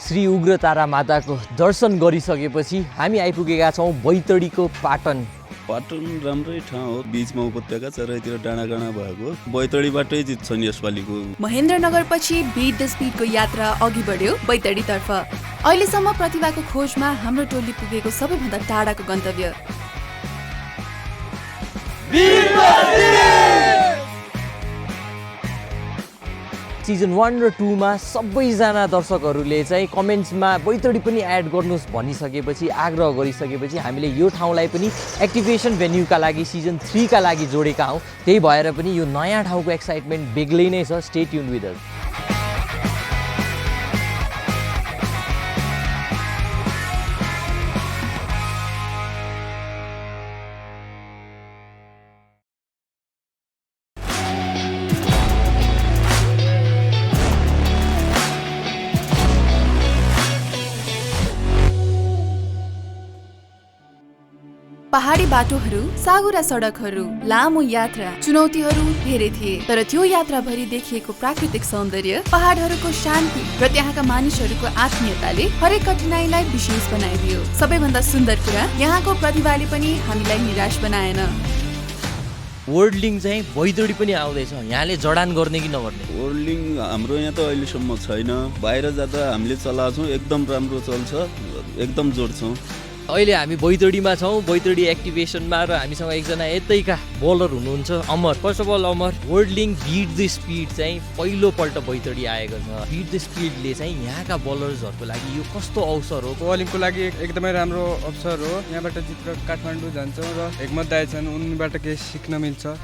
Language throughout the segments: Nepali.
श्री उग्रतारा माताको दर्शन गरिसकेपछि हामी आइपुगेका छौँ बैतडीको पाटन। पाटन राम्रै ठाउँ हो, बीचमा उपत्यका चारैतिर डाँडाकाँडा भएको। बैतडीबाटै जित्छ नि यसपालिको। महेन्द्रनगर पछि बीट द स्पिडको यात्रा अघि बढ्यो बैतडीतर्फ। अहिलेसम्म प्रतिभाको खोजमा हाम्रो टोली पुगेको सबैभन्दा टाढाको गन्तव्य सिजन 1 र 2 मा सबैजना दर्शकहरूले चाहिँ कमेन्ट्समा बैतडी पनि एड गर्नुहोस् भनिसकेपछि, आग्रह गरिसकेपछि हामीले यो ठाउँलाई पनि एक्टिभेसन भेन्यूका लागि सिजन 3 का लागि जोडेका हौँ। त्यही भएर पनि यो नयाँ ठाउँको एक्साइटमेन्ट बेग्लै नै छ। Stay tune with us. पहाडी बाटोहरू, सागुरा सडकहरू, लामो यात्रा, चुनौतीहरू धेरै थिए। तर त्यो यात्राभरि देखिएको प्राकृतिक सौन्दर्य, पहाडहरूको शान्ति र त्यहाँका मानिसहरूको आत्मीयताले हरेक कठिनाइलाई विशेष बनाइदियो। सबैभन्दा सुन्दर कुरा, यहाँको प्रतिभाले पनि हामीलाई निराश बनाएन। वर्ल्डलिङ चाहिँ बैतडी पनि आउँदैछ। यहाँले जडान गर्ने कि नगर्ने? वर्ल्डलिङ हाम्रो यहाँ त अहिलेसम्म छैन। बाहिर जाँदा हामीले चलाएको छौँ, एकदम राम्रो चल्छ, एकदम जोड्छौँ। अहिले हामी बैतडीमा छौँ, बैतडी एक्टिभेसनमा, र हामीसँग एकजना यतैका बलर हुनुहुन्छ Amar. First of all Amar, वर्ल्डलिङ बीट द स्पिड चाहिँ पहिलोपल्ट बैतडी आएको छ। बीट द स्पिडले चाहिँ यहाँका बलर्सहरूको लागि यो कस्तो अवसर हो? बलिङको लागि एकदमै राम्रो अवसर हो। यहाँबाट जितेर काठमाडौँ जान्छौँ र एकमत दाइ छन्, उनीबाट केही सिक्न मिल्छ।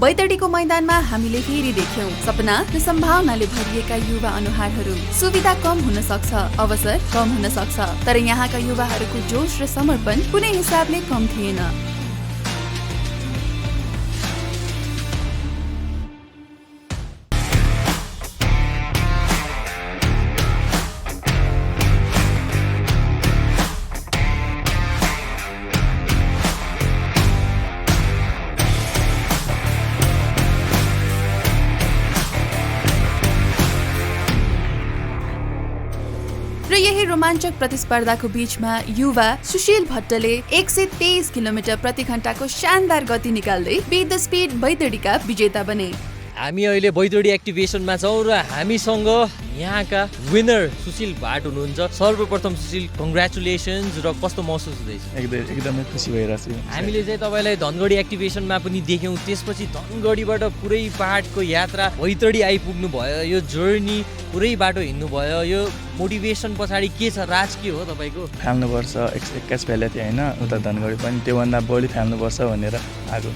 बैतडीको मैदानमा हामीले फेरि देख्यौं सपना र सम्भावनाले भरिएका युवा अनुहारहरू। सुविधा कम हुन सक्छ, अवसर कम हुन सक्छ, तर यहाँका युवाहरूको जोश र समर्पण कुनै हिसाबले कम थिएन। र यही रोमाञ्चक प्रतिस्पर्धाको बीचमा युवा सुशील भट्टले 123 किलोमिटर प्रति घण्टाको शानदार गति निकाल्दै बीट द स्पिड बैतडीका विजेता बने। हामी अहिले बैतडी एक्टिभेसनमा छौँ र हामीसँग यहाँका विनर सुशील भाट हुनुहुन्छ। सर्वप्रथम सुशील, कङ्ग्रेचुलेसन्स। र कस्तो महसुस हुँदैछ? एकदमै खुसी भइरहेको छु। हामीले चाहिँ तपाईँलाई धनगढी एक्टिभेसनमा पनि देख्यौँ, त्यसपछि धनगढीबाट पुरै पहाडको यात्रा बैतडी आइपुग्नु भयो। यो जर्नी पुरै बाटो हिँड्नु भयो। यो मोटिभेसन पछाडि के छ, राज के हो तपाईँको? फाल्नुपर्छ, एक्कास फाले थियो होइन, उता धनगढी पनि त्योभन्दा बढी फाल्नुपर्छ भनेर आएको।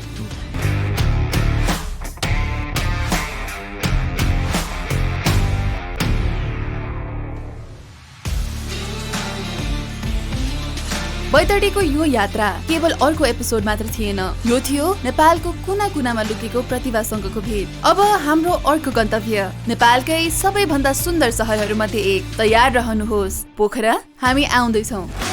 बैतडीको यो यात्रा केवल अर्को एपिसोड मात्र थिएन, यो थियो नेपालको कुना कुनामा लुकेको प्रतिभासँगको भेट। अब हाम्रो अर्को गन्तव्य नेपालकै सबैभन्दा सुन्दर सहरहरू मध्ये एक। तयार रहनुहोस् पोखरा, हामी आउँदैछौँ।